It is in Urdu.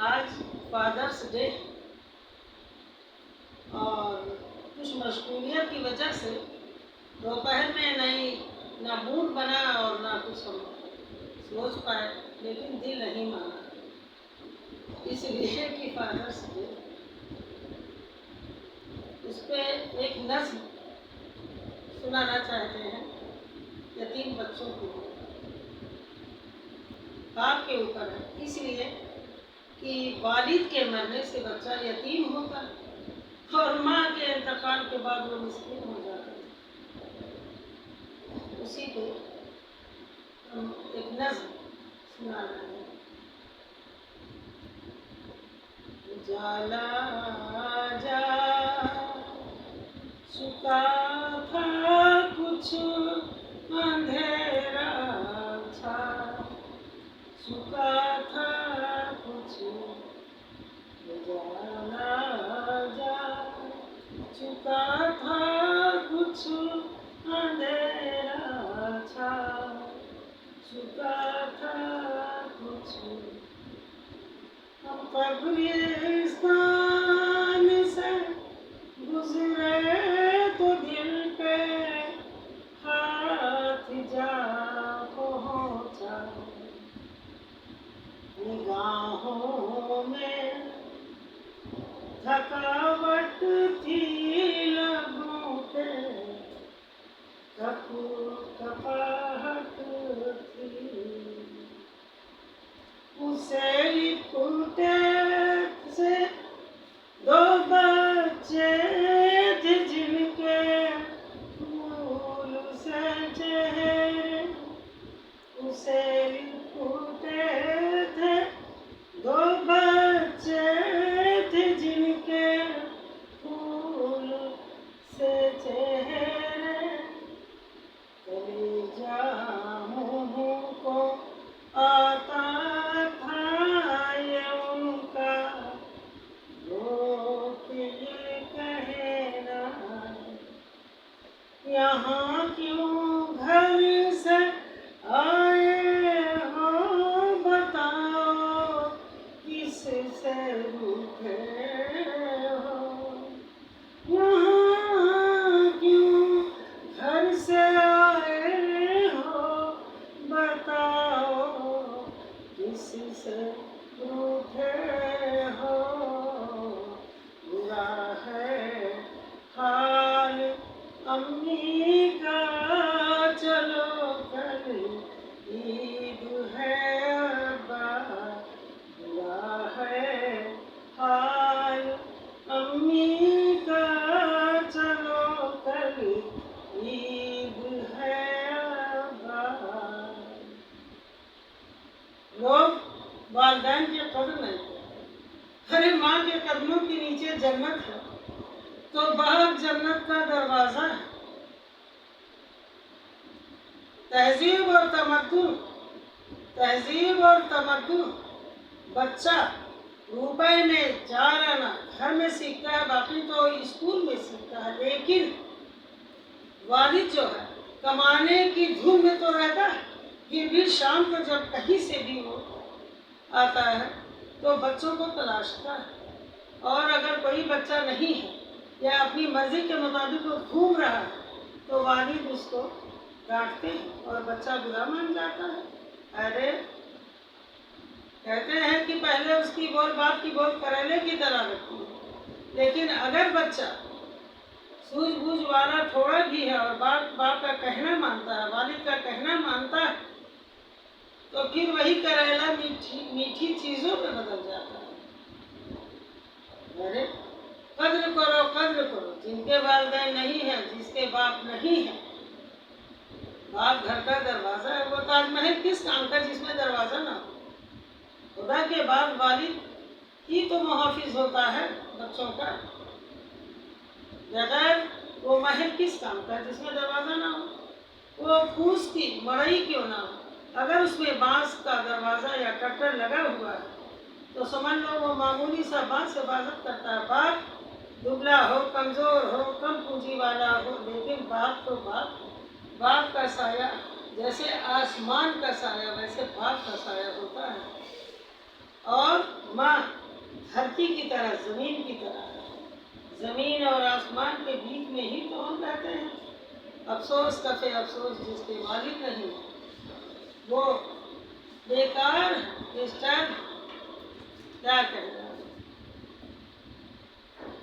آج فادرس ڈے اور کچھ مشغولیت کی وجہ سے دوپہر میں نہ موڈ بنا اور نہ کچھ ہم سوچ پائے، لیکن دل نہیں مانا اس لیے کہ فادرس ڈے اس پہ ایک نظم سنانا چاہتے ہیں یتیم بچوں کو، باپ کے اوپر ہے، اس لیے کہ والد کے مرنے سے بچہ یتیم ہوتا ہے اور ماں کے انتقال کے بعد وہ مسکین ہو جاتا ہے۔ اسی کو ہم ایک نظم سنا رہے ہیں۔ اجالا جا چکا تھا کچھ اندھیرا تھا، چکا تھا کچھ اجالا جا چکا تھا کچھ اندھیرا تھا، چکا تھا کچھ۔ ہم قبرستان سے گزرے تو دل پہ ہاتھ جا پہنچا، نگاہوں میں تھکاوٹ تھی، لبوں پہ کپاہٹ تھی، اسے لپٹے سے دو بچے تھے جن کے پھول سے چہرے، اسے لپٹے تھے دو بچے تھے جن کے پھول سے چہرے، کلیجہ منہ کو آتا تھا یہ ان کا، رو کے یہ کہنا یہاں کیوں گھر سے آئے ہو، بتاؤ کس سے روٹھے ہو، یہاں کیوں گھر سے آئے ہو، بتاؤ کس سے روٹھے ہو، برا ہے حال امی کا، چلو کل عید ہے ابا، برا ہے حال امی کا، چلو کل عید ہے ابا۔ لوگ والدین کی قدر نہیں کرتے، ارے ماں کے قدموں کے نیچے جنت ہے تو باپ جنت کا دروازہ ہے۔ تہذیب اور تمدن، تہذیب اور تمدن بچہ روپے میں 4 آنا گھر میں سیکھتا ہے، باقی تو اسکول میں سیکھتا ہے، لیکن والد جو ہے کمانے کی دھوم میں تو رہتا ہے، پھر بھی شام کو جب کہیں سے بھی وہ آتا ہے تو بچوں کو تلاشتا ہے، اور اگر کوئی بچہ نہیں ہے یا اپنی مرضی کے مطابق وہ گھوم رہا ہے تو والد اس کو ڈانٹتے ہیں اور بچہ برا مان جاتا ہے۔ ارے کہتے ہیں کہ پہلے اس کی بول باپ کی بول کریلے کی طرح لگتی ہے، لیکن اگر بچہ سوجھ بوجھ والا تھوڑا بھی ہے اور باپ کا کہنا مانتا ہے، والد کا کہنا مانتا ہے، تو پھر وہی کریلا میٹھی چیزوں پہ بدل جاتا ہے۔ ارے قدر کرو، قدر کرو، جن کے والدین نہیں ہیں، جس کے باپ نہیں ہیں۔ باپ گھر کا دروازہ ہے، وہ تاج محل کس کام کا جس میں دروازہ نہ ہو؟ خدا کے بعد والد ہی تو محافظ ہوتا ہے بچوں کا، بغیر وہ محل کس کام کا جس میں دروازہ نہ ہو؟ وہ پھوس کی مڑئی کیوں نہ ہو، اگر اس میں بانس کا دروازہ یا کٹر لگا ہوا ہے تو سمجھ لو وہ معمولی سا بانس حفاظت کرتا ہے۔ باپ دبلا ہو، کمزور ہو، کم پونجی والا ہو، لیکن باپ تو باپ ہے۔ باپ کا سایہ جیسے آسمان کا سایہ ویسے باپ کا سایہ ہوتا ہے۔ اور ماں دھرتی کی طرح، زمین کی طرح ہے۔ زمین اور آسمان کے بیچ میں ہی تو ہم رہتے ہیں۔ افسوس کفے افسوس جس کے مالک نہیں، وہ بیکار مسٹر کیا کہنا